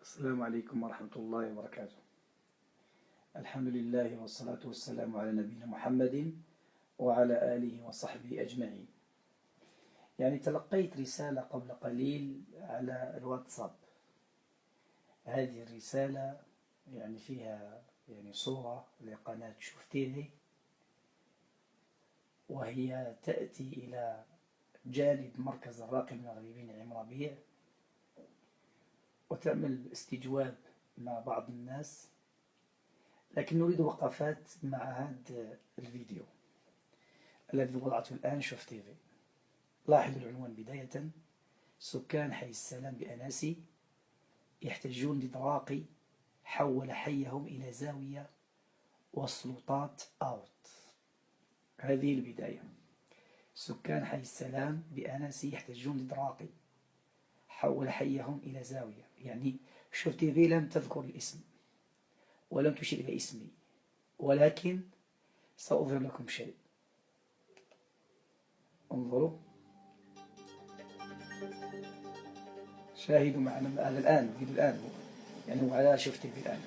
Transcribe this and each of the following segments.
السلام عليكم ورحمة الله وبركاته. الحمد لله والصلاة والسلام على نبينا محمد وعلى آله وصحبه أجمعين. تلقيت رسالة قبل قليل على الواتساب. هذه الرسالة فيها صورة لقناة شوف تيفي، وهي تأتي إلى جانب مركز الراقي المغربي نعيم ربيع، وتعمل استجواب مع بعض الناس، لكن نريد وقفات مع هذا الفيديو الذي وضعته الآن شوف تيفي. لاحظوا العنوان بداية: سكان حي السلام بأناسي يحتجون ضد راقي حول حيهم إلى زاوية والسلطات أوت. هذه البداية. سكان حي السلام بأناسي يحتجون ضد راقي حول حيهم إلى زاوية. شوف تيفي لم تذكر الاسم ولم تشير إلى اسمي، ولكن سأظهر لكم شيء. انظروا، شاهدوا معنا هذا الآن فيديو الآن، هو على شوف تيفي الآن.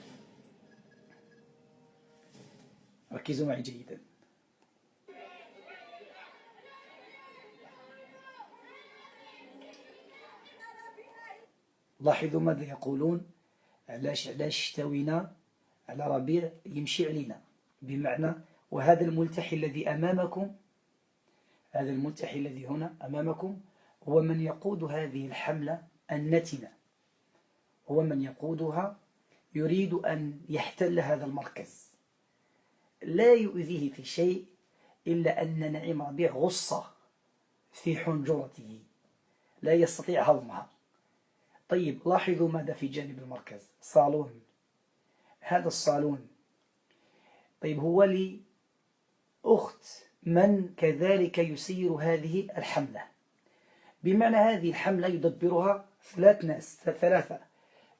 ركزوا معي جيدا. لاحظوا ماذا يقولون: علاش اشتوينا على ربيع يمشي علينا. بمعنى وهذا الملتحي الذي أمامكم، هذا الملتحي الذي هنا أمامكم هو من يقود هذه الحملة النتنة، هو من يقودها، يريد أن يحتل هذا المركز. لا يؤذيه في شيء إلا أن نعيم ربيع غصة في حنجرته لا يستطيع هضمها. طيب، لاحظوا ماذا في جانب المركز: صالون. هذا الصالون طيب هو لي أخت من كذلك يسير هذه الحملة. بمعنى هذه الحملة يدبرها ثلاثة: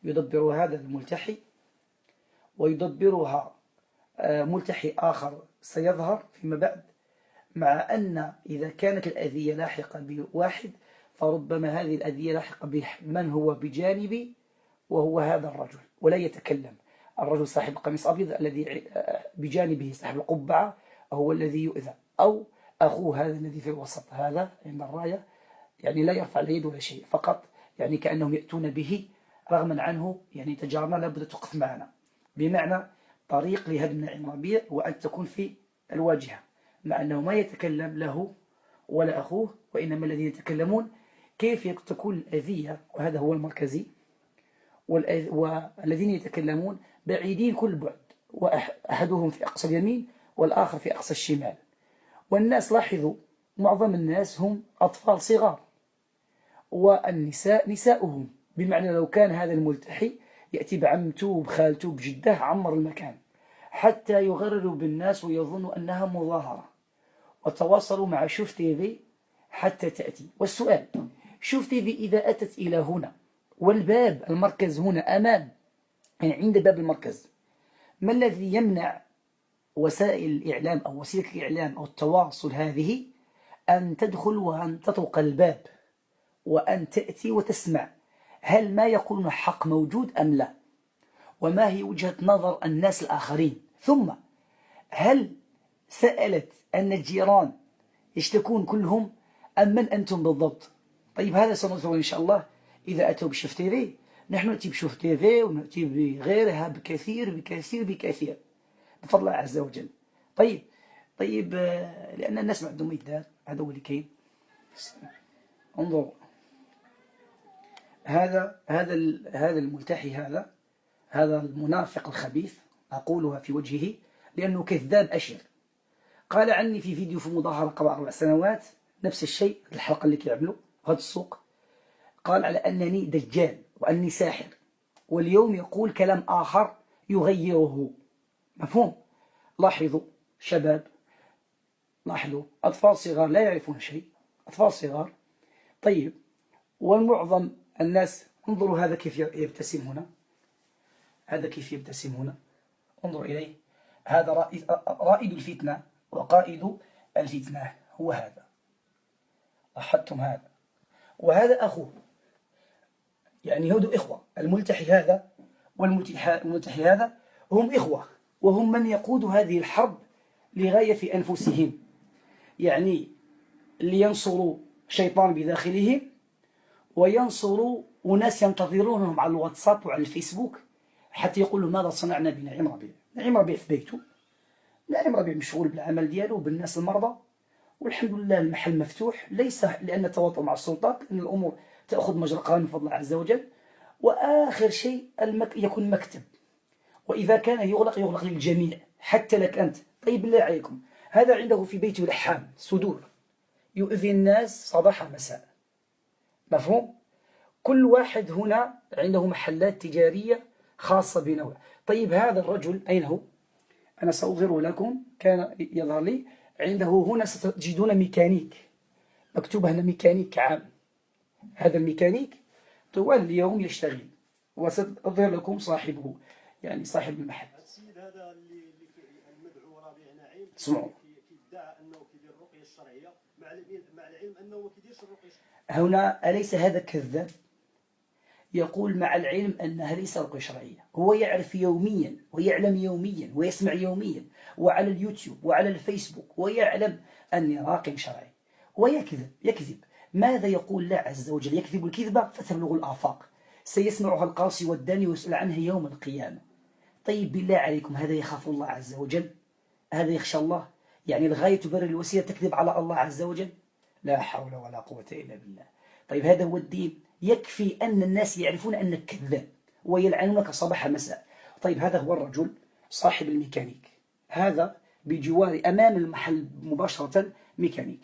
يدبر هذا الملتحي، ويدبرها ملتحي آخر سيظهر فيما بعد، مع أن إذا كانت الأذية لاحقة بواحد فربما هذه الأذية لاحقة بمن هو بجانبي، وهو هذا الرجل ولا يتكلم. الرجل صاحب القميص الأبيض الذي بجانبه صاحب القبعة هو الذي يؤذى، أو أخوه هذا الذي في الوسط هذا عند الراية، لا يرفع اليد ولا شيء، فقط كأنهم يأتون به رغما عنه. تجارنا لابد توقف معنا. بمعنى طريق لهدم نعيم ربيع وأن تكون في الواجهة، مع أنه ما يتكلم له ولا أخوه، وإنما الذين يتكلمون كيف تكون الأذية، وهذا هو المركزي. والذين يتكلمون بعيدين كل بعد، وأحدهم في أقصى اليمين والآخر في أقصى الشمال. والناس لاحظوا معظم الناس هم أطفال صغار، والنساء نساؤهم. بمعنى لو كان هذا الملتحي يأتي بعمته بخالته بجده عمر المكان حتى يغرروا بالناس ويظنوا أنها مظاهرة، وتواصلوا مع شوف تيفي حتى تأتي. والسؤال: شوف تيفي إذا أتت إلى هنا والباب المركز هنا أمام، عند باب المركز، ما الذي يمنع وسائل الإعلام أو وسيلة الإعلام أو التواصل هذه أن تدخل وأن تطرق الباب وأن تأتي وتسمع هل ما يقولون حق موجود أم لا، وما هي وجهة نظر الناس الآخرين؟ ثم هل سألت أن الجيران يشتكون كلهم أم من أنتم بالضبط؟ طيب، هذا سنظهر إن شاء الله إذا أتوا بشوف تيفي. نحن نأتي بشوف تيفي ونأتي بغيرها بكثير بكثير بكثير بفضل الله عز وجل. طيب لأن الناس ما عندهم يدار، هذا هو اللي كاين. انظروا، هذا الملتحي، هذا المنافق الخبيث، أقولها في وجهه لأنه كذاب أشر. قال عني في فيديو في مظاهرة قبل 4 سنوات نفس الشيء، الحلقة اللي كيعملوا هذا السوق، قال على أنني دجال وأني ساحر، واليوم يقول كلام آخر يغيره. مفهوم؟ لاحظوا شباب، لاحظوا أطفال صغار لا يعرفون شيء، أطفال صغار. طيب، والمعظم الناس، انظروا هذا كيف يبتسم هنا، هذا كيف يبتسم هنا، انظروا إليه. هذا رائد الفتنة وقائد الفتنة، هو هذا. لاحظتم هذا؟ وهذا أخوه يعني هودو إخوة، الملتحي هذا والملتحي هذا هم إخوة، وهم من يقود هذه الحرب لغاية في أنفسهم، يعني لينصروا شيطان بداخلهم وينصروا أناس ينتظرونهم على الواتساب وعلى الفيسبوك حتى يقولوا ماذا صنعنا بنعيم ربيع. نعيم ربيع في بيته، نعيم ربيع مشغول بالعمل دياله وبالناس المرضى، والحمد لله المحل مفتوح، ليس لأن التواطؤ مع السلطات، لأن الأمور تأخذ مجرى قانون بفضل الله عز وجل، وآخر شيء يكون مكتب، وإذا كان يغلق للجميع حتى لك أنت. طيب بالله عليكم، هذا عنده في بيته لحام صدور يؤذي الناس صباح مساء، مفهوم؟ كل واحد هنا عنده محلات تجارية خاصة بنوع. طيب هذا الرجل أين هو؟ أنا سأظهره لكم، كان يظهر لي عنده هنا، ستجدون ميكانيك مكتوب هنا ميكانيك عام. هذا الميكانيك طوال اليوم يشتغل، وسأظهر لكم صاحبه، يعني صاحب المحل. السيد هذا اللي المدعو ربيع نعيم اسمعوا، كيدعى انه كيدير الرقيه الشرعيه مع العلم انه ما كيديرش الرقيه الشرعيه. هنا أليس هذا كذاب؟ يقول مع العلم أنها ليس رقية شرعية، هو يعرف يوميا ويعلم يوميا ويسمع يوميا وعلى اليوتيوب وعلى الفيسبوك، ويعلم أني راق شرعي، يكذب. ماذا يقول الله عز وجل؟ يكذب الكذبة فتبلغ الآفاق، سيسمعها القاصي والداني ويسأل عنها يوم القيامة. طيب بالله عليكم، هذا يخاف الله عز وجل؟ هذا يخشى الله؟ يعني الغاية تبرر الوسيلة، تكذب على الله عز وجل؟ لا حول ولا قوة إلا بالله. طيب هذا هو الدين؟ يكفي أن الناس يعرفون أنك كذاب ويلعنونك صباح مساء. طيب هذا هو الرجل صاحب الميكانيك، هذا بجوار أمام المحل مباشرة ميكانيك،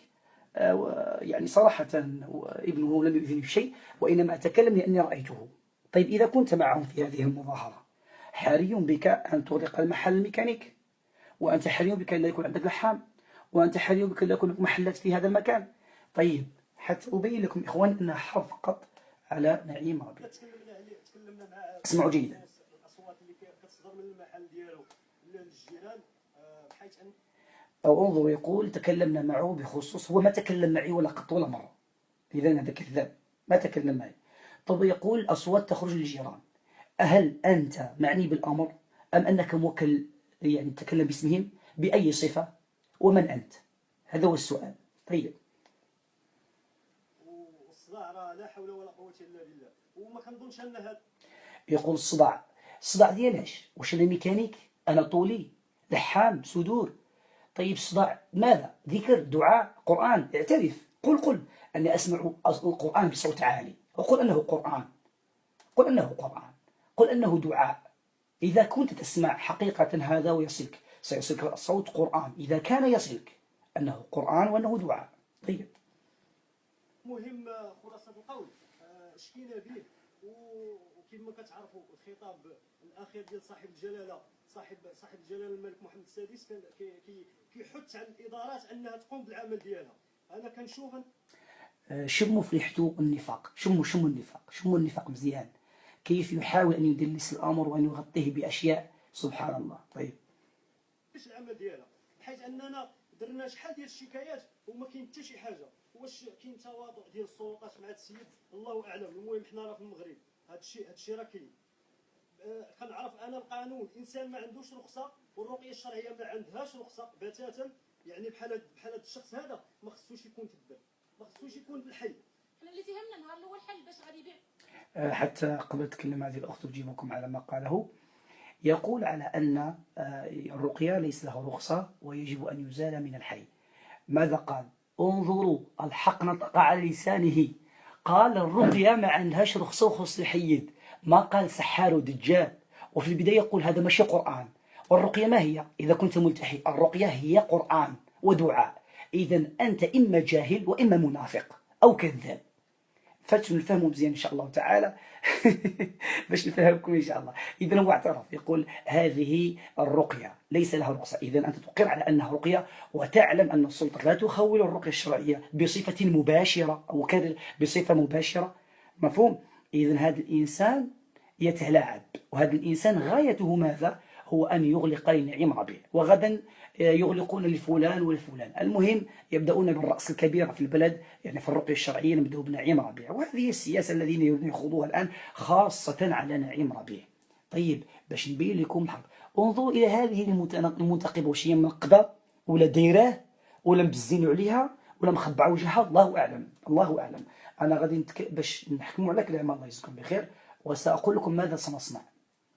يعني صراحة ابنه لم يؤذني بشيء، وإنما أتكلم لأني رأيته. طيب إذا كنت معهم في هذه المظاهرة، حري بك أن تغلق المحل الميكانيك، وأنت حري بك أن لا يكون عندك لحام، وأنت حري بك أن لا يكون لك محلات في هذا المكان. طيب حتى أبين لكم إخوان أنها حرب فقط على نعيم ربيع. تكلمنا مع اسمعوا جيدا. الاصوات اللي كتصدر من المحل ديالو للجيران، بحيث ان أو انظروا، يقول تكلمنا معه بخصوص، هو ما تكلم معي ولا قط ولا مرة، إذا هذا كذاب، ما تكلم معي. طب يقول أصوات تخرج للجيران، هل أنت معني بالأمر أم أنك موكل، يعني تتكلم باسمهم؟ بأي صفة؟ ومن أنت؟ هذا هو السؤال. طيب والصداع راه لا حول ولا قوه الا بالله، وما كنظنش ان هذا. يقول الصداع ديالاش؟ واش أنا ميكانيك؟ أنا طولي لحام صدور؟ طيب الصداع ماذا؟ ذكر، دعاء، قرآن؟ اعترف، قل أني أسمع القرآن بصوت عالي، وقل أنه قرآن، قل أنه قرآن، قل أنه دعاء. إذا كنت تسمع حقيقة هذا ويصلك، سيصلك الصوت قرآن، إذا كان يصلك أنه قرآن وأنه دعاء. طيب مهم خلاصة القول شكينا به، وكما كتعرفوا الخطاب الأخير ديال صاحب الجلالة الملك محمد السادس كان كيحث على الإدارات أنها تقوم بالعمل ديالها. أنا كنشوف شموا فليحتوا النفاق، شموا النفاق مزيان، كيف يحاول أن يدلس الأمر وأن يغطيه بأشياء سبحان الله. طيب ايش العمل ديالها، بحيث أننا درنا شحال ديال الشكايات وما كاين حتى شي حاجة. واش كاين تواضع ديال السلطات مع هذا السيد؟ الله أعلم. المهم حنا راه في المغرب، هذا الشيء راه كاين. كنعرف انا القانون، الانسان ما عندوش رخصه والرقيه الشرعيه ما عندهاش رخصه بتاتا. يعني بحال هذا الشخص هذا ما خصوش يكون في الدرب، ما خصوش يكون بالحي. حنا اللي تهمنا نهار الاول حل باش غادي يبيع. حتى قبل تكلم هذه الأخت تجيبكم على ما قاله، يقول على أن الرقية ليس له رخصة ويجب أن يزال من الحي. ماذا قال؟ انظروا، الحق نطق على لسانه، قال الرقية ما عندهاش رخصة وخص الحيد، ما قال سحار ودجال. وفي البداية يقول هذا ماشي قرآن. والرقية ما هي؟ إذا كنت ملتحي، الرقية هي قرآن ودعاء. إذا أنت إما جاهل وإما منافق أو كذاب. فنفهموا مزيان إن شاء الله تعالى باش نفهمكم إن شاء الله. إذا هو اعترف، يقول هذه الرقية ليس لها رخصة. إذا أنت تقر على أنها رقية، وتعلم أن السلطة لا تخول الرقية الشرعية بصفة مباشرة أو بصفة مباشرة، مفهوم؟ إذا هذا الإنسان يتلاعب، وهذا الإنسان غايته ماذا؟ هو أن يغلق لنعيم ربيع، وغدا يغلقون لفلان ولفلان. المهم يبدأون بالرأس الكبيرة في البلد، يعني في الرقية الشرعية نبدأ بنعيم ربيع، وهذه السياسة الذين يريدون يخوضوها الآن خاصة على نعيم ربيع. طيب باش نبين لكم الحق، انظروا إلى هذه المنتقبة، واش هي منقبة ولا دايراه ولا مبزينوا عليها ولا مخبعة وجهها، الله أعلم الله أعلم. أنا غادي باش نحكموا على كلام الله يجزيكم بخير، وسأقول لكم ماذا سنصنع.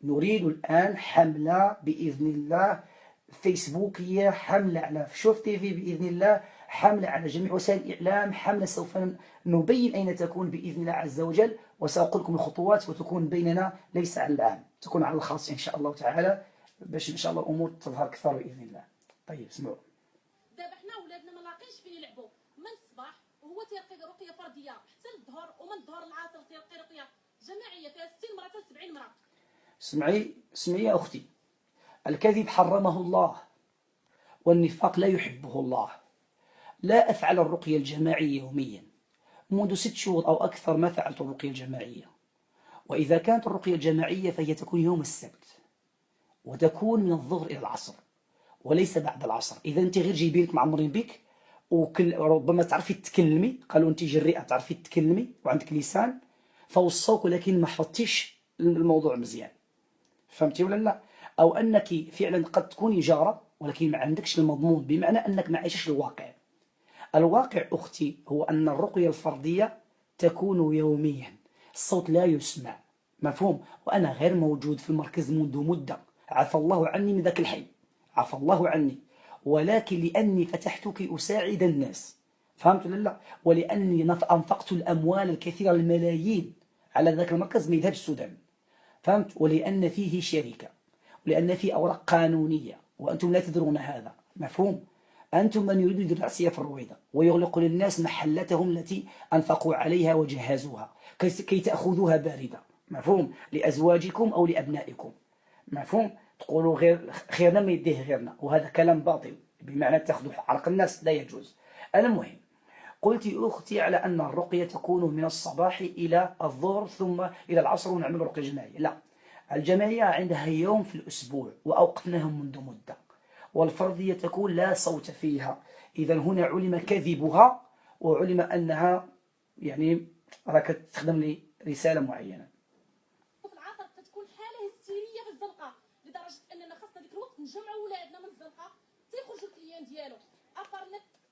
نريد الآن حملة بإذن الله فيسبوكية، حملة على شوف تي في بإذن الله، حملة على جميع وسائل الإعلام، حملة سوف نبين أين تكون بإذن الله عز وجل، وسأقول لكم الخطوات، وتكون بيننا ليس على العام، تكون على الخاص إن شاء الله تعالى، باش إن شاء الله الأمور تظهر أكثر بإذن الله. طيب اسمعوا. دابا حنا ولادنا ما لاقينش فين يلعبوا من الصباح، وهو تيرقي رقيه فرديه حتى للظهر، ومن الظهر للعصر تيرقي رقيه جماعيه فيها 60 مرة حتى 70 مرة. اسمعي يا أختي، الكذب حرمه الله، والنفاق لا يحبه الله. لا أفعل الرقية الجماعية يوميا، منذ 6 شهور أو أكثر ما فعلت الرقية الجماعية. وإذا كانت الرقية الجماعية فهي تكون يوم السبت، وتكون من الظهر إلى العصر وليس بعد العصر. إذا أنت غير جايبينك معمرين بك، وربما تعرفي تتكلمي، قالوا أنت جريئة تعرفي تتكلمي وعندك لسان فوصوك، ولكن ما حفظتيش الموضوع مزيان، فهمتي ولا لا؟ أو أنك فعلا قد تكوني جارة ولكن ما عندكش المضمون، بمعنى أنك ما عايشش الواقع. الواقع أختي هو أن الرقية الفردية تكون يوميا، الصوت لا يسمع، مفهوم؟ وأنا غير موجود في المركز منذ مدة، عفى الله عني من ذاك الحي، عفى الله عني، ولكن لأني فتحت كي أساعد الناس، فهمت ولا لا؟ ولأني أنفقت الأموال الكثيرة الملايين على ذاك المركز ما يذهب السودان، فهمت؟ ولأن فيه شركة، ولأن فيه أوراق قانونية، وأنتم لا تدرون هذا، مفهوم؟ أنتم من يريد يدير العصية في الرويضة ويغلق للناس محلتهم التي أنفقوا عليها وجهزوها كي تأخذوها باردة، مفهوم؟ لأزواجكم أو لأبنائكم، مفهوم؟ تقولوا غير خيرنا ما يديه غيرنا، وهذا كلام باطل، بمعنى تأخذوا عرق الناس، لا يجوز. المهم قلت أختي على أن الرقية تكون من الصباح إلى الظهر ثم إلى العصر ونعمل رقية جماعية. لا، الجماعية عندها يوم في الأسبوع وأوقفناهم منذ مدة، والفردية تكون لا صوت فيها. إذا هنا علم كذبها، وعلم أنها يعني راك تخدم لي رسالة معينة. في العصر تتكون حالة هستيرية في الزنقة، لدرجة أننا خاصنا ديك الوقت نجمعوا ولادنا من الزنقة تيخرجوا الكليان ديالو.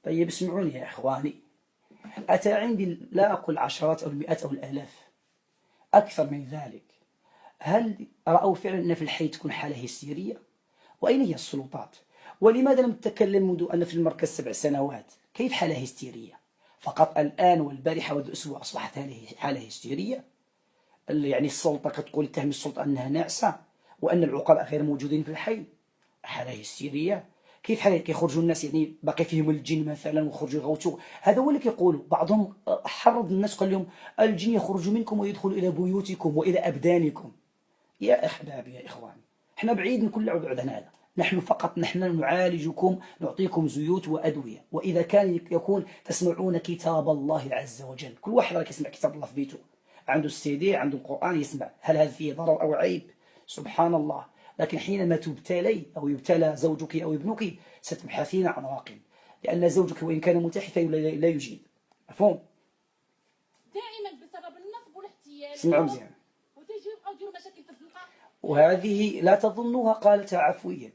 طيب اسمعوني يا إخواني، أتى عندي لا أقول عشرات أو المئات أو الآلاف، أكثر من ذلك. هل رأوا فعلا أن في الحي تكون حالة هستيرية؟ وأين هي السلطات؟ ولماذا لم تتكلم منذ أن في المركز 7 سنوات؟ كيف حالة هستيرية؟ فقط الآن والبارحة والأسبوع أصبحت حالة هستيرية؟ يعني السلطة كتقول تهم السلطة أنها ناعسة، وأن العقلاء غير موجودين في الحي، حالة هستيرية. كيف حالة كيخرجوا الناس يعني باقي فيهم الجن مثلا وخرجوا يغوتوا؟ هذا هو اللي كيقولوا بعضهم، حرض الناس قال لهم الجن يخرج منكم ويدخل إلى بيوتكم وإلى أبدانكم. يا أحبابي يا إخواني، احنا بعيد من كل عود عن هذا، نحن فقط نعالجكم، نعطيكم زيوت وأدوية. وإذا كان يكون تسمعون كتاب الله عز وجل، كل واحد راك يسمع كتاب الله في بيته، عنده السيدي عنده القرآن يسمع، هل هذا فيه ضرر أو عيب؟ سبحان الله. لكن حينما تبتلي أو يبتلى زوجك أو ابنك ستبحثين عن راقب، لأن زوجك وإن كان متاح لا يجيب، مفهوم؟ دائما بسبب النصب والاحتيال اسمعوا مزيان، وتيجيو يبقاو يديروا مشاكل في الزنقة. وهذه لا تظنوها قالتها عفويا،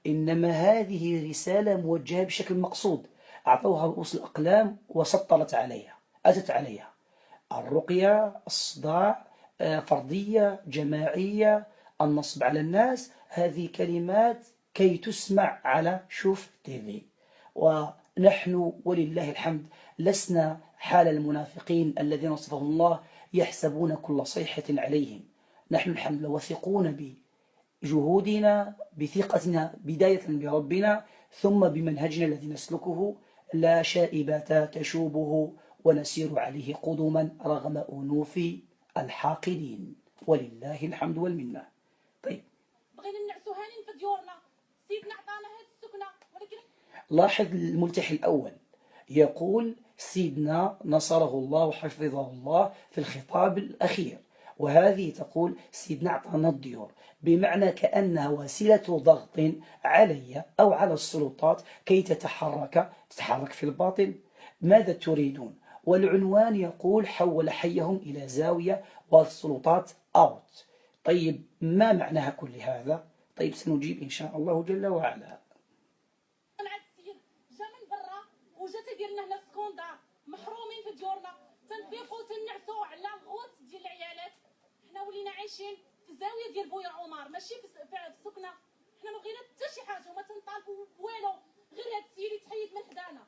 إنما هذه رسالة موجهة بشكل مقصود، أعطوها رؤوس الأقلام وسطرت عليها، أتت عليها الرقية، الصداع، فردية، جماعية، النصب على الناس، هذه كلمات كي تسمع على شوف تيفي. ونحن ولله الحمد لسنا حال المنافقين الذين وصفهم الله يحسبون كل صيحة عليهم. نحن الحمد لله وثقون بجهودنا، بثقتنا بداية بربنا ثم بمنهجنا الذي نسلكه، لا شائبة تشوبه ونسير عليه قدما رغم أنوف الحاقدين، ولله الحمد والمنة. طيب بغينا نعسو هانين في ديورنا، سيدنا عطانا هاد السكنة، ولكن لاحظ الملتحي الأول يقول سيدنا نصره الله وحفظه الله في الخطاب الأخير، وهذه تقول سيدنا أعطانا الديور بمعنى كأنها وسيلة ضغط علي أو على السلطات كي تتحرك في الباطل. ماذا تريدون؟ والعنوان يقول حول حيهم إلى زاوية والسلطات أوت. طيب ما معناها كل هذا؟ طيب سنجيب إن شاء الله جل وعلا. مع السيد جا من برا وجا تيدير لنا هنا سكوندار محرومين في ديورنا تنفيقوا تنعسوا على الغوت ديال العيالات. حنا ولينا عايشين في الزاويه ديال بويا عمر ماشي في السكنه. حنا ما بغينا حتى شي حاجه وما تنطالبوا والو غير هاد السيد يتحيد من حدانا.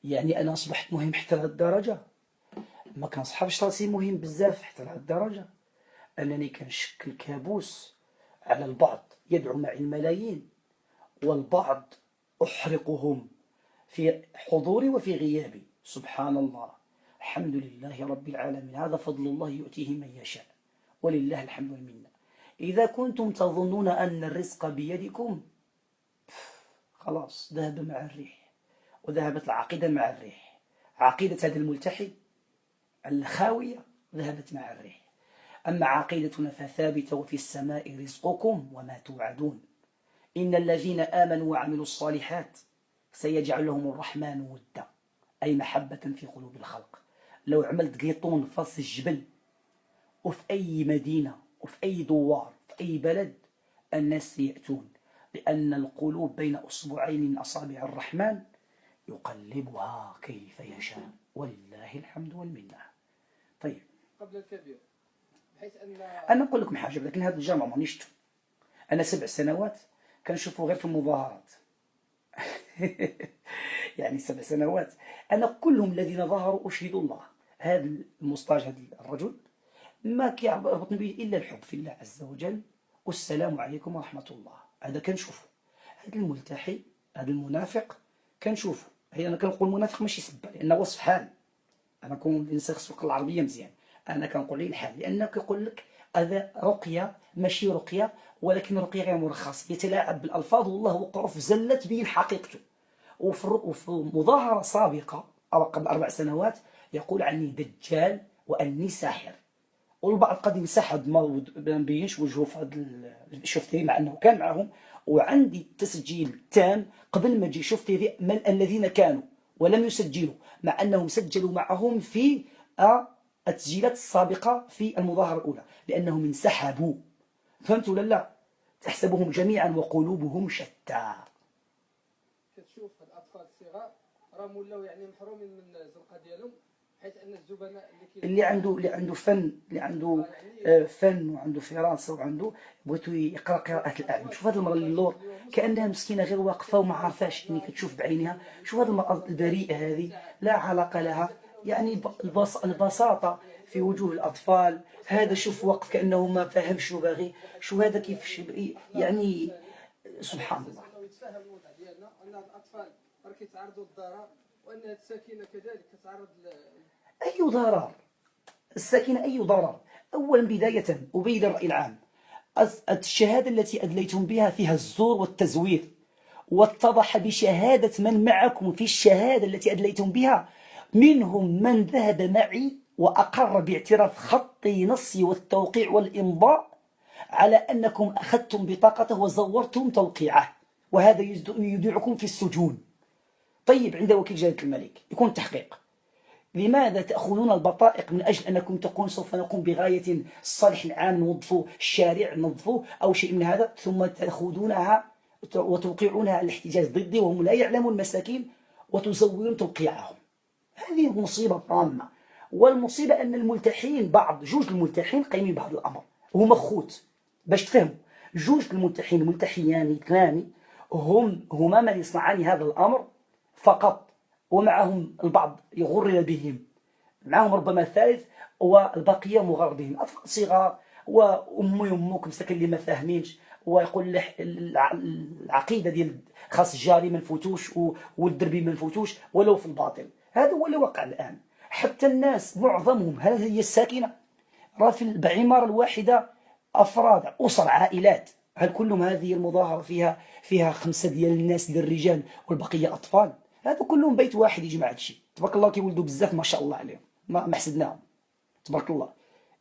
يعني أنا أصبحت مهم حتى لهذه الدرجة؟ ما كنصحابش راسي مهم بزاف حتى لهذه الدرجة أنني كنشكل كابوس على البعض يدعو معي الملايين والبعض أحرقهم في حضوري وفي غيابي. سبحان الله، الحمد لله رب العالمين، هذا فضل الله يؤتيه من يشاء ولله الحمد والمنة. إذا كنتم تظنون أن الرزق بيدكم خلاص ذهب مع الريح، وذهبت العقيدة مع الريح. عقيدة هذا الملتحي الخاوية ذهبت مع الريح، أما عقيدتنا فثابتة وفي السماء رزقكم وما توعدون. إن الذين آمنوا وعملوا الصالحات سيجعل لهم الرحمن ودا، أي محبة في قلوب الخلق. لو عملت قيطون في راس الجبل وفي أي مدينة وفي أي دوار في أي بلد الناس يأتون، لأن القلوب بين أصبعين من أصابع الرحمن يقلبها كيف يشاء ولله الحمد والمنة. طيب قبل الكبير بحيث أن أنا نقول لكم حاجة، لكن هذا الجامع ما نشتو. أنا 7 سنوات كنشوفه غير في المظاهرات يعني 7 سنوات أنا كلهم الذين ظهروا أشهد الله هذا المستاج هذا الرجل ما كيربطني به إلا الحب في الله عز وجل والسلام عليكم ورحمة الله. هذا كنشوفه. هذا الملتحي هذا المنافق كنشوفه. هي أنا كنقول منافق ماشي سبة لأنه وصف حال. أنا كون الإنسان خصو يقرا العربية مزيان، أنا كنقول ليه الحال، لأنه كيقول لك هذا رقية ماشي رقية ولكن رقية غير مرخص، يتلاعب بالألفاظ والله وقرف زلة تبين حقيقته. وفي مظاهرة سابقة أو قبل 4 سنوات يقول عني دجال وأني ساحر، والبعض قد ينسحب ما نبينش وجهه في هذا شفتي مع أنه كان معهم، وعندي تسجيل تام قبل ما جي شفتي من الذين كانوا ولم يسجلوا مع أنهم سجلوا معهم في التسجيلات السابقة في المظاهرة الأولى لأنهم انسحبوا. فهمتوا ولا لا؟ تحسبهم جميعا وقلوبهم شتى. كتشوف الأطفال الصغار راهم ولاو يعني محرومين من الزنقة ديالهم، حيث أن الزبناء اللي عنده فن، اللي عنده فن وعنده فراسة وعنده بغيتو يقرا قراءة الأعين. شوف هذه المرأة اللور كأنها مسكينة غير واقفة وما عارفاش، يعني كتشوف بعينها. شوف هذه المرأة البريئة هذه لا علاقة لها، يعني البساطة في وجوه الأطفال. هذا شوف واقف كأنه ما فاهم شو باغي. شو هذا كيف يعني سبحان الله. يتفاهم الوضع ديالنا أن الأطفال راه كيتعرضوا للضرر، وأن الساكنة كذلك كتعرض أي ضرر؟ الساكنة أي ضرر؟ أولا بداية أبين الرأي العام، الشهادة التي أدليتم بها فيها الزور والتزوير، واتضح بشهادة من معكم في الشهادة التي أدليتم بها منهم من ذهب معي وأقر باعتراف خطي نصي والتوقيع والإمضاء على أنكم أخذتم بطاقته وزورتم توقيعه، وهذا يودعكم في السجون. طيب عند وكيل جلالة الملك يكون تحقيق. لماذا تأخذون البطائق من أجل أنكم تقولون سوف نقوم بغاية الصالح العام، ننظفوا الشارع ننظفوا أو شيء من هذا، ثم تأخذونها وتوقعونها على الاحتجاج ضدي وهم لا يعلمون المساكين وتزورون توقيعهم؟ هذه مصيبة طامة. والمصيبة أن الملتحين جوج الملتحين قايمين بهذا الأمر، هما خوت باش تفهموا. جوج الملتحين ملتحيان اثنان هما من يصنعان هذا الأمر فقط، ومعهم البعض يغرر بهم، معهم ربما الثالث والبقية مغرر بهم، أطفال صغار وأمي أمك مساكن اللي ما فاهمينش، ويقول العقيدة ديال خاص الجاري ما نفوتوش والدربي ما نفوتوش ولو في الباطل. هذا هو اللي وقع الآن. حتى الناس معظمهم هذه هي الساكنة، راه في العمارة الواحدة أفراد أسر عائلات، هل كلهم هذه المظاهرة فيها 5 ديال الناس ديال الرجال والبقية أطفال؟ هذا كلهم بيت واحد يجمع هذا الشيء. تبارك الله كيولدوا بزاف ما شاء الله عليهم، ما حسدناهم تبارك الله.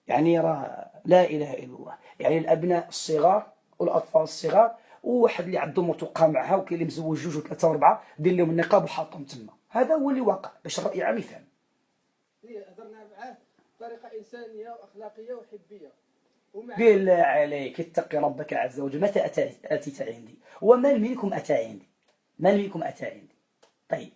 يعني راه لا إله إلا الله. يعني الأبناء الصغار والأطفال الصغار، وواحد اللي عنده مرتقى معها، وكاين اللي مزوج جوج وثلاثة وأربعة، دير لهم النقاب وحاطهم تما. هذا هو اللي واقع باش الرأي العام يفهم. هضرنا معاه بطريقه انسانيه واخلاقيه وحبيه. بالله عليك اتقي ربك عز وجل. متى أتيت عندي؟ ومن منكم أتى عندي؟ من منكم أتى عندي؟ طيب،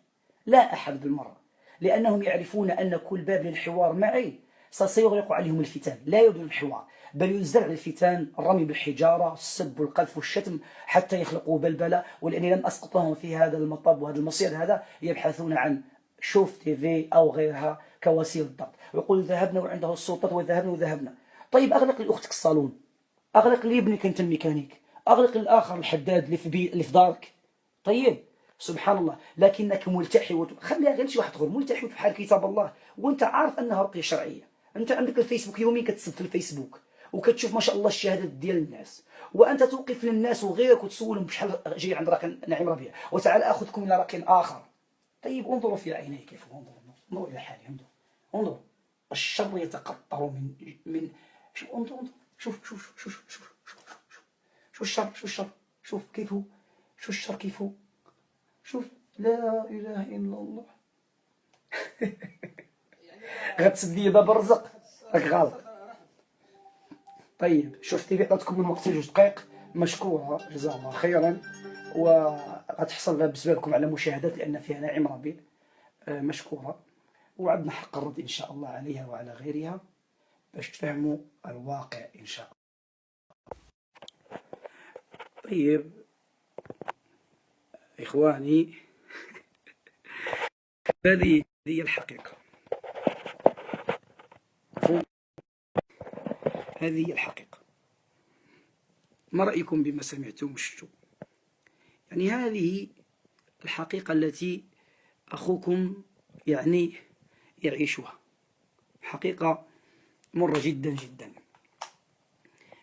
لا أحد بالمرة، لأنهم يعرفون أن كل باب للحوار معي سيغلق عليهم الفتان. لا يريدون الحوار، بل يزرع الفتان، الرمي بالحجارة، السب والقذف والشتم، حتى يخلقوا بلبلة. ولأني لم أسقطهم في هذا المطب وهذا المصير هذا، يبحثون عن شوف تيفي أو غيرها كوسيلة ضغط، ويقول ذهبنا وعنده السلطات وذهبنا. طيب، أغلق لأختك الصالون، أغلق لابنك أنت الميكانيك، أغلق للآخر الحداد اللي في دارك. طيب، سبحان الله، لكنك ملتحي خليها غير شي واحد غير ملتحي في حال كتاب الله، وانت عارف انها رقية شرعية. انت عندك الفيسبوك يوميا كتسب في الفيسبوك، وكتشوف ما شاء الله الشهادات ديال الناس، وانت توقف للناس وغيرك وتسولهم بشحال جاي عند راقي نعيم ربيع، وتعال اخذكم الى راقي اخر. طيب، انظروا في عينيه كيف انظروا الى حالي، انظروا الشر يتقطر من شوف، انظروا شوف الشر، شوف كيف هو، شوف الشر كيف هو، شوف. لا إله إلا الله. غتسد دابا الرزق، راك غلط. طيب، شفتي عطاتكم من وقت 2 دقائق، مشكورة جزاها الله خيرا، وغتحصل بسببكم على مشاهدات لأن فيها نعيم ربيع، مشكورة، وعندنا حق الرد إن شاء الله عليها وعلى غيرها باش تفهموا الواقع إن شاء الله. طيب إخواني، هذه هي الحقيقة، هذه هي الحقيقة. ما رأيكم بما سمعتم وشفتم؟ يعني هذه الحقيقة التي أخوكم يعني يعيشها، حقيقة مرة جدا جدا.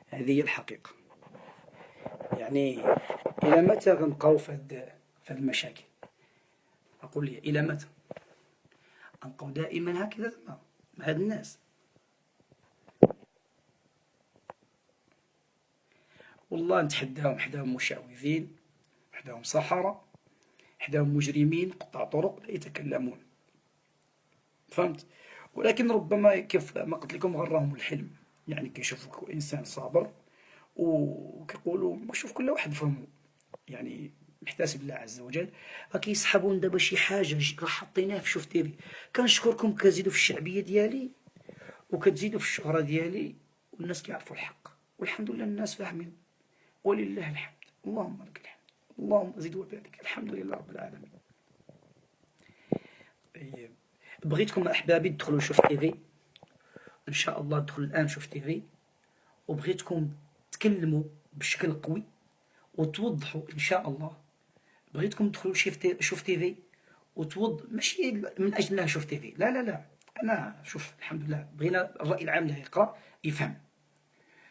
هذه هي الحقيقة. يعني إلى متى غنبقاو في هذه المشاكل؟ أقول لي إلى متى غنبقاو دائما هكذا مع هاد الناس؟ والله نتحداهم، حداهم مشعوذين، حداهم سحرة، حداهم مجرمين قطاع طرق لا يتكلمون، فهمت؟ ولكن ربما كيف ما قلت لكم غرهم الحلم، يعني كيشوفوك إنسان صابر وكيقولوا شوف كل واحد فهمه، يعني محتسب الله عز وجل، كيسحبون دابا شي حاجة راه حطيناها في شوف تيفي. كنشكركم كتزيدوا في الشعبية ديالي وكتزيدوا في الشهرة ديالي، والناس كيعرفوا الحق، والحمد لله الناس فاهمين، ولله الحمد، اللهم لك الحمد، اللهم زد وبارك، الحمد لله رب العالمين. طيب، بغيتكم أحبابي تدخلوا شوف تيفي إن شاء الله، ادخلوا الآن شوف تيفي، وبغيتكم تكلموا بشكل قوي وتوضحوا إن شاء الله. بغيتكم تدخلوا شوف تيفي وتوض، ماشي من أجل أنها شوف تيفي، لا لا لا، أنا شوف الحمد لله بغينا الرأي العام اللي يقرأ يفهم.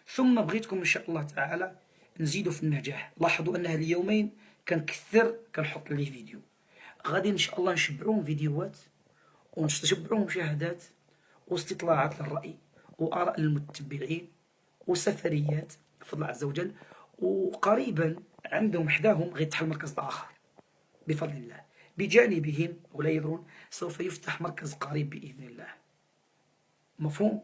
ثم بغيتكم إن شاء الله تعالى نزيدوا في النجاح. لاحظوا أن هذه اليومين كنكثر كنحط لي فيديو، غادي إن شاء الله نشبعوهم فيديوهات ونشبعوهم مشاهدات واستطلاعات للرأي وآراء المتبعين وسفريات بفضل الله عز وجل. وقريبا عندهم حداهم غيتفتح مركز آخر بفضل الله، بجانبهم ولا يدرون سوف يفتح مركز قريب بإذن الله، مفهوم؟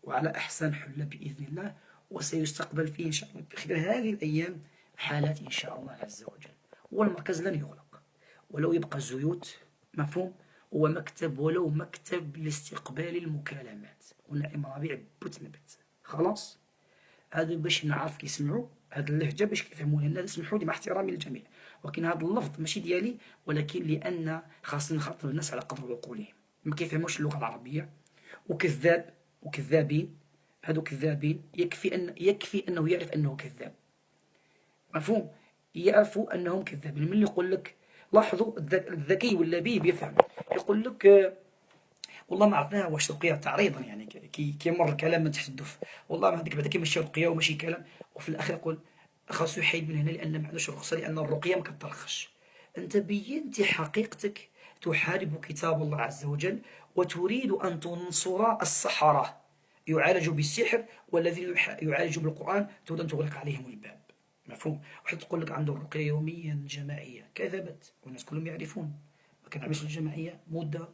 وعلى أحسن حلة بإذن الله، وسيستقبل فيه إن شاء الله خلال هذه الأيام حالات إن شاء الله عز وجل. والمركز لن يغلق ولو يبقى الزيوت، مفهوم؟ هو مكتب، ولو مكتب لاستقبال المكالمات، ونعيم ربيع بتنبت خلاص. هذا باش نعرف كيسمعوا هذه اللهجة باش كيفهمونها الناس. اسمحوا لي مع احترامي للجميع، ولكن هذا اللفظ ماشي ديالي، ولكن لأن خاصني نخاطب الناس على قدر عقولهم، ما كيفهموش اللغة العربية. وكذاب وكذابين، هذو كذابين، يكفي أنه يعرف أنه كذاب، مفهوم؟ يعرفوا أنهم كذابين. من اللي يقول لك، لاحظوا الذكي واللبيب يفهم، يقول لك والله ما عرفناها واش رقية تعريضا، يعني كيمر الكلام من تحت الدف، والله ما هذيك بعدا كي ماشي رقية وماشي كلام، وفي الأخير يقول خاصو يحيد من هنا لأن ما عندوش رخصة، لأن الرقية ما كترخصش. أنت بينت حقيقتك، تحارب كتاب الله عز وجل وتريد أن تنصر السحرة يعالجوا بالسحر، والذين يعالجوا بالقرآن تغلق عليهم الباب. مفهوم؟ واحد تقول لك عنده الرقية يوميا جماعية، كذبت، والناس كلهم يعرفون. لكن عمل الجماعية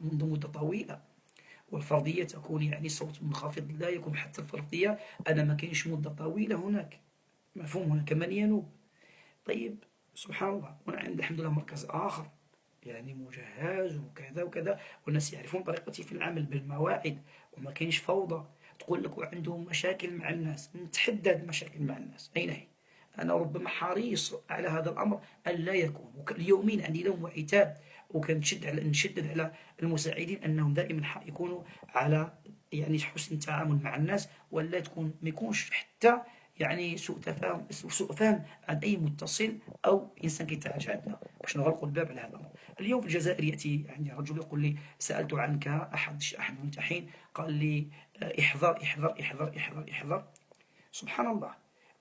منذ مدة طويلة، والفردية تكون يعني صوت منخفض، لا يكون حتى الفردية أنا ما كاينش مدة طويلة هناك. مفهوم؟ هناك من ينوب. طيب سبحان الله، وعند الحمد لله مركز آخر يعني مجهز وكذا وكذا، والناس يعرفون طريقتي في العمل بالمواعيد، وما كاينش فوضى. تقول لك وعندهم مشاكل مع الناس، نتحدد مشاكل مع الناس أين هي؟ أنا ربما حريص على هذا الأمر أن لا يكون. اليومين عندي لوم وعتاب، نشدد على المساعدين أنهم دائما يكونوا على يعني حسن التعامل مع الناس، ولا ما يكونش حتى يعني سوء فهم عن أي متصل أو إنسان كيتعاجى عندنا باش نغلقوا الباب على هذا الأمر. اليوم في الجزائر يأتي عندي رجل يقول لي سألت عنك أحد المنتحين، قال لي احذر احذر احذر احذر احذر. سبحان الله،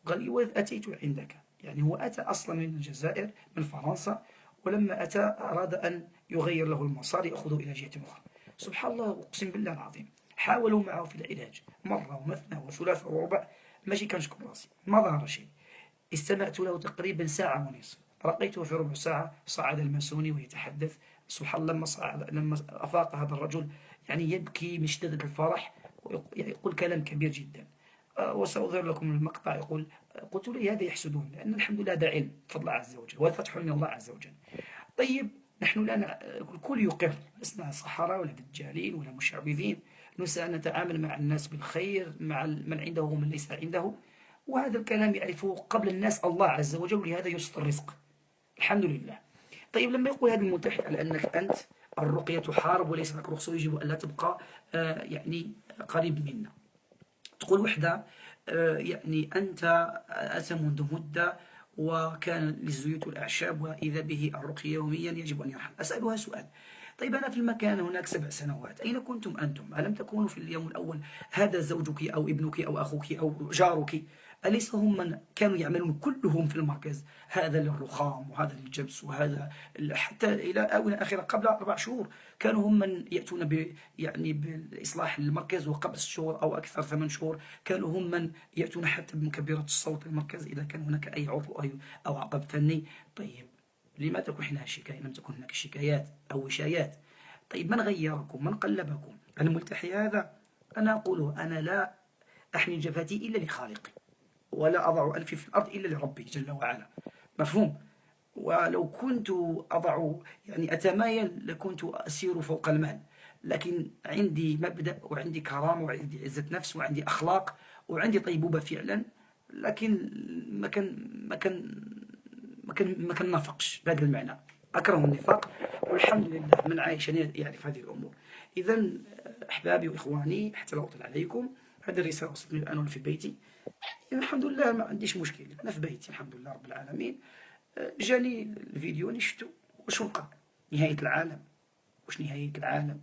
قال لي وإذ أتيت عندك، يعني هو أتى أصلا من الجزائر من فرنسا، ولما أتى أراد أن يغير له المسار يأخذه إلى جهة أخرى. سبحان الله، أقسم بالله العظيم حاولوا معه في العلاج مرة ومثنى وثلاثة وربع، ماشي كنشكر راسي، ما ظهر شيء. استمعت له تقريبا ساعة ونصف، رقيته في ربع ساعة صعد الماسوني ويتحدث. سبحان الله، لما أفاق هذا الرجل يعني يبكي من شدة الفرح، ويقول كلام كبير جدا. وسأظهر لكم المقطع. يقول قلت له هذا يحسدون، لأن الحمد لله هذا علم بفضل الله عز وجل والفتح من الله عز وجل. طيب نحن الكل يقر، لسنا صحراء ولا دجالين ولا مشعوذين، نسعى أن نتعامل مع الناس بالخير، مع من عنده ومن ليس عنده، وهذا الكلام يعرفه قبل الناس الله عز وجل، لهذا يسط الرزق الحمد لله. طيب لما يقول هذا الملتحد على أنك أنت الرقية تحارب وليس لك رخصة، يجب أن لا تبقى يعني قريب منا. تقول وحدة يعني أنت أتى منذ مدة وكان للزيوت والأعشاب، وإذا به الرقية يوميا يجب أن يرحل. أسألها سؤال، طيب أنا في المكان هناك 7 سنوات، أين كنتم أنتم؟ ألم تكونوا في اليوم الأول هذا زوجك أو ابنك أو أخوك أو جارك؟ أليس هم من كانوا يعملون كلهم في المركز، هذا للرخام وهذا للجبس وهذا حتى إلى آونة أخيرة قبل 4 شهور كانوا هم من يأتون يعني بالإصلاح المركز، وقبل 6 شهور أو أكثر 8 شهور كانوا هم من يأتون حتى بمكبرات الصوت المركز إذا كان هناك أي عطل أو عقب فني. طيب لما تكون هناك شكاية؟ لم تكن هناك شكايات أو وشايات. طيب من غيركم؟ من قلبكم؟ الملتحي هذا أنا أقوله، أنا لا أحني جبهتي إلا لخالقي، ولا أضع أنفي في الأرض إلا لربي جل وعلا. مفهوم؟ ولو كنت أضع يعني أتمايل لكنت أسير فوق المال، لكن عندي مبدأ وعندي كرامة وعندي عزة نفس وعندي أخلاق وعندي طيبوبة فعلا، لكن ما كان نافقش بهذا المعنى. أكره النفاق، والحمد لله من عايش يعرف هذه الأمور. إذا أحبابي وإخواني، حتى لا أطل عليكم، هذه الرسالة وصلتني الآن وأنا في بيتي. يعني الحمد لله ما عنديش مشكلة، أنا في بيتي الحمد لله رب العالمين. جاني الفيديو نشتو، وش وقع؟ نهاية العالم؟ وش نهاية العالم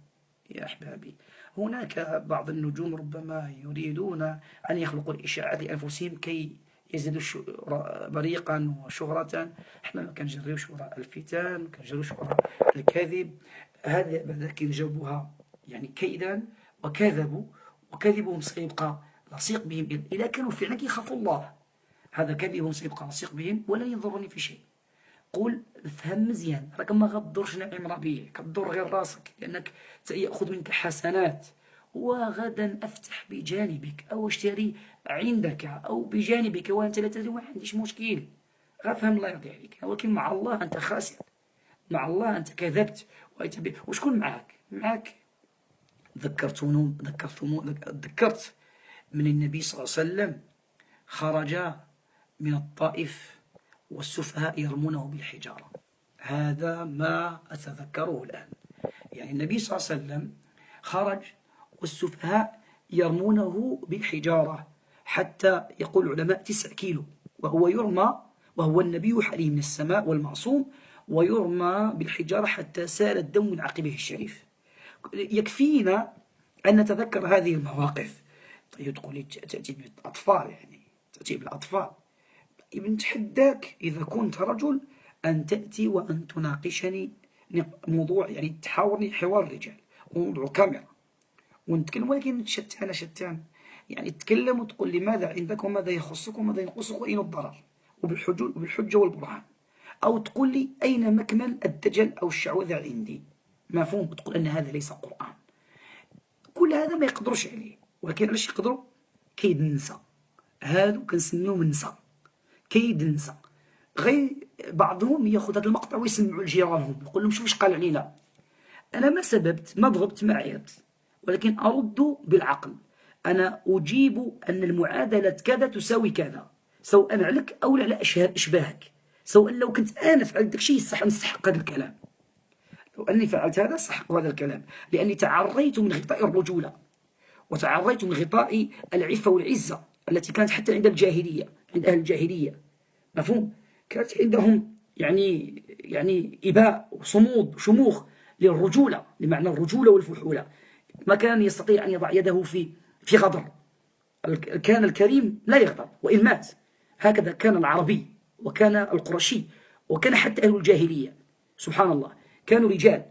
يا أحبابي؟ هناك بعض النجوم ربما يريدون أن يخلقوا الإشاعات لأنفسهم كي يزيدوا بريقا وشهرة. احنا ما كنجريوش وراء الفتن، ما كنجريوش وراء الكذب. هذا بعد كي نجاوبوها يعني كيدا وكذبوا، وكذبهم سيبقى لصيق بهم إذا كانوا فعلا كيخافوا الله. هذا كذبهم سيبقى لصيق بهم ولن يضرني في شيء. قول فهم مزيان، راك ما غضرش نعيم ربيع، كتضر غير راسك، لأنك يأخذ منك حسنات. وغدا أفتح بجانبك أو اشتري عندك أو بجانبك وأنت لا تدري، ما عنديش مشكل. غفهم الله يرضي عليك، ولكن مع الله أنت خاسر، مع الله أنت كذبت. وشكون معك ذكرت من النبي صلى الله عليه وسلم خرج من الطائف والسفهاء يرمونه بالحجارة. هذا ما أتذكره الآن. يعني النبي صلى الله عليه وسلم خرج والسفهاء يرمونه بالحجارة، حتى يقول العلماء 9 كيلو، وهو يرمى، وهو النبي حليم من السماء والمعصوم، ويرمى بالحجارة حتى سال الدم من عقبه الشريف. يكفينا أن نتذكر هذه المواقف. طيب تقولي تأتي بالأطفال، يعني تأتي بالأطفال. نتحداك إذا كنت رجل أن تأتي وأن تناقشني موضوع، يعني تحاورني حوار الرجال، ونوضع كاميرا ونتكلم، ولكن شتان يعني تتكلم وتقول لي ماذا عندك وماذا يخصك وماذا ينقصك وأين الضرر، وبالحجة والبرهان. أو تقول لي أين مكمن الدجل أو الشعوذة عندي، مفهوم، تقول أن هذا ليس قرآن. كل هذا ما يقدرش عليه، ولكن علاش يقدروا؟ كيد ننسى، هادو كنسميوهم نسى، كيد ننسى. غير بعضهم ياخذ هذا المقطع ويسمعوا لجيرانهم، يقول لهم شوف اش قال علينا. أنا ما سببت، ما ضربت، ما عيرت، ولكن أرد بالعقل. أنا أجيب أن المعادلة كذا تساوي كذا، سواء عليك أو على أشباهك، سواء لو كنت أنا فعلت داك الشيء نستحق هذا الكلام، لو أني فعلت هذا استحق هذا الكلام، لأني تعريت من غطاء الرجولة، وتعريت من غطاء العفة والعزة التي كانت حتى عند الجاهلية، عند أهل الجاهلية، مفهوم، كانت عندهم يعني إباء وصمود وشموخ للرجولة، لمعنى الرجولة والفحولة. ما كان يستطيع أن يضع يده في غدر. كان الكريم لا يغضب وإن مات. هكذا كان العربي، وكان القرشي، وكان حتى أهل الجاهلية، سبحان الله، كانوا رجال.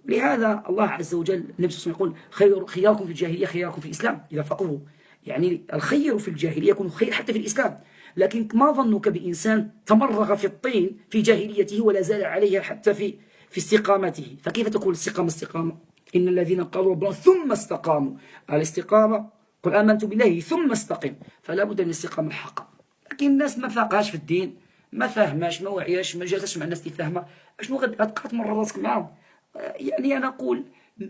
لهذا الله عز وجل، النبي صلى الله عليه وسلم يقول خياركم في الجاهلية خياركم في الإسلام إذا فقهوا. يعني الخير في الجاهلية يكون خير حتى في الإسلام. لكن ما ظنك بإنسان تمرغ في الطين في جاهليته ولا زال عليها حتى في استقامته؟ فكيف تكون الاستقامة؟ إن الذين قالوا ربنا ثم استقاموا. الاستقامة قل آمنت بالله ثم استقم، فلا بد من الاستقامة الحقة. لكن الناس ما فاقهاش في الدين، ما فاهماش، ما وعياش، ما جالسش مع الناس اللي فاهمة. اشنو غتبقى تمرر راسك معاهم؟ يعني أنا أقول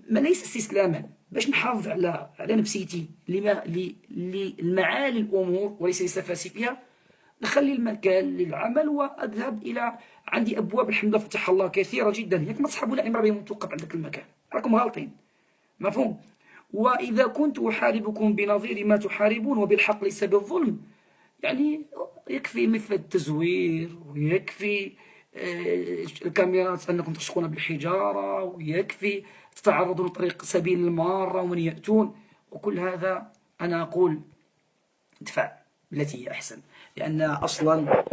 ما ليس استسلاما باش نحافظ على نفسيتي للمعالي الأمور وليس للسفاسف فيها، نخلي المكان للعمل وأذهب إلى عندي أبواب الحمد لله فتح الله كثيرة جدا. ياك ما تصحبوا لا بهم توقف عندك المكان، راكم غالطين، مفهوم. وإذا كنت أحاربكم بنظير ما تحاربون وبالحق ليس بالظلم، يعني يكفي مثل التزوير، ويكفي الكاميرات أنكم تشقون بالحجارة، ويكفي تتعرضون لطريق سبيل المارة ومن يأتون، وكل هذا أنا أقول ادفع بالتي هي أحسن، لأن أصلا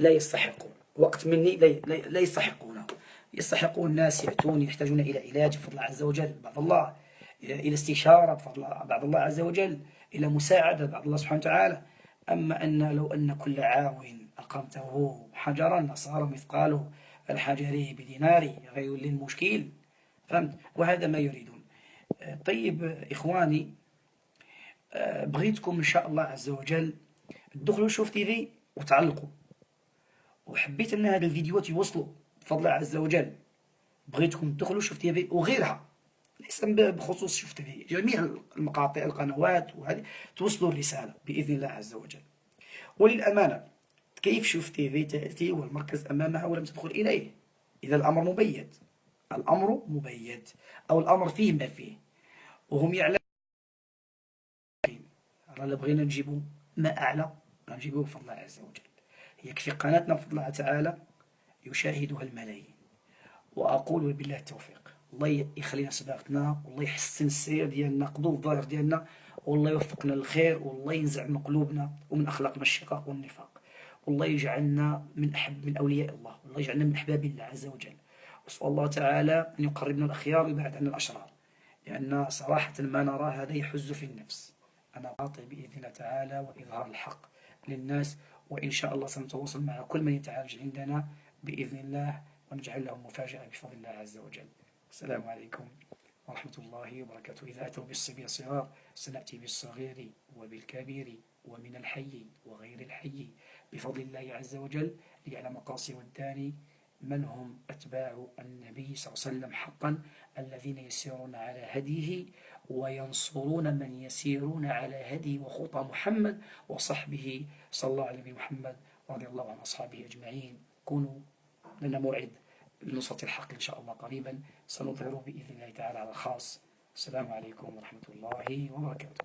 لا يستحقون وقت مني، لا يستحقونه. يستحقون الناس يأتون يحتاجون إلى علاج بفضل الله عز وجل، بعض الله إلى استشارة بفضل بعض الله عز وجل، إلى مساعدة بعض الله سبحانه وتعالى. أما أن لو أن كل عاون أقمته حجرا صار مثقاله الحجر بدينار غير للمشكل، فهمت؟ وهذا ما يريدون. طيب إخواني، بغيتكم إن شاء الله عز وجل تدخلوا شوف تيفي وتعلقوا، وحبيت أن هذا الفيديوهات يوصلوا بفضل الله عز وجل. بغيتكم تدخلوا شوف تيفي وغيرها، ليس بخصوص شوف تيفي، جميع المقاطع القنوات وهذه توصلوا الرسالة بإذن الله عز وجل. وللأمانة كيف شوف تيفي تأتي والمركز أمامها ولم تدخل إليه؟ إذا الأمر مبيت، الأمر مبيت، أو الأمر فيه ما فيه، وهم يعلمون. رانا بغينا نجيبوا ما أعلى نجيبوه بفضل الله عز وجل. يكفي قناتنا بفضل الله تعالى يشاهدها الملايين. وأقول بالله التوفيق، الله يخلينا صداقتنا، والله يحسن السير ديالنا، قبول الظاهر ديالنا، والله يوفقنا للخير، والله ينزع من قلوبنا ومن أخلاقنا الشقاق والنفاق، والله يجعلنا من أولياء الله، والله يجعلنا من أحباب الله عز وجل. وأسأل الله تعالى أن يقربنا الأخيار ويبعد عنا الأشرار، لأن صراحة ما نرى هذا يحز في النفس. أنا قاطع بإذن الله تعالى وإظهار الحق للناس، وإن شاء الله سنتواصل مع كل من يتعالج عندنا بإذن الله، ونجعل له مفاجأة بفضل الله عز وجل. السلام عليكم ورحمة الله وبركاته. إذا أتوا بالصبي صغار سنأتي بالصغير وبالكبير ومن الحي وغير الحي بفضل الله عز وجل، ليعلم قاصر الداني من هم أتباع النبي صلى الله عليه وسلم حقا، الذين يسيرون على هديه وينصرون من يسيرون على هدي وخطى محمد وصحبه صلى الله عليه محمد رضي الله عن أصحابه أجمعين. كونوا لنا موعد لنصرة الحق إن شاء الله قريبا، سنظهره بإذن الله تعالى على الخاص. السلام عليكم ورحمة الله وبركاته.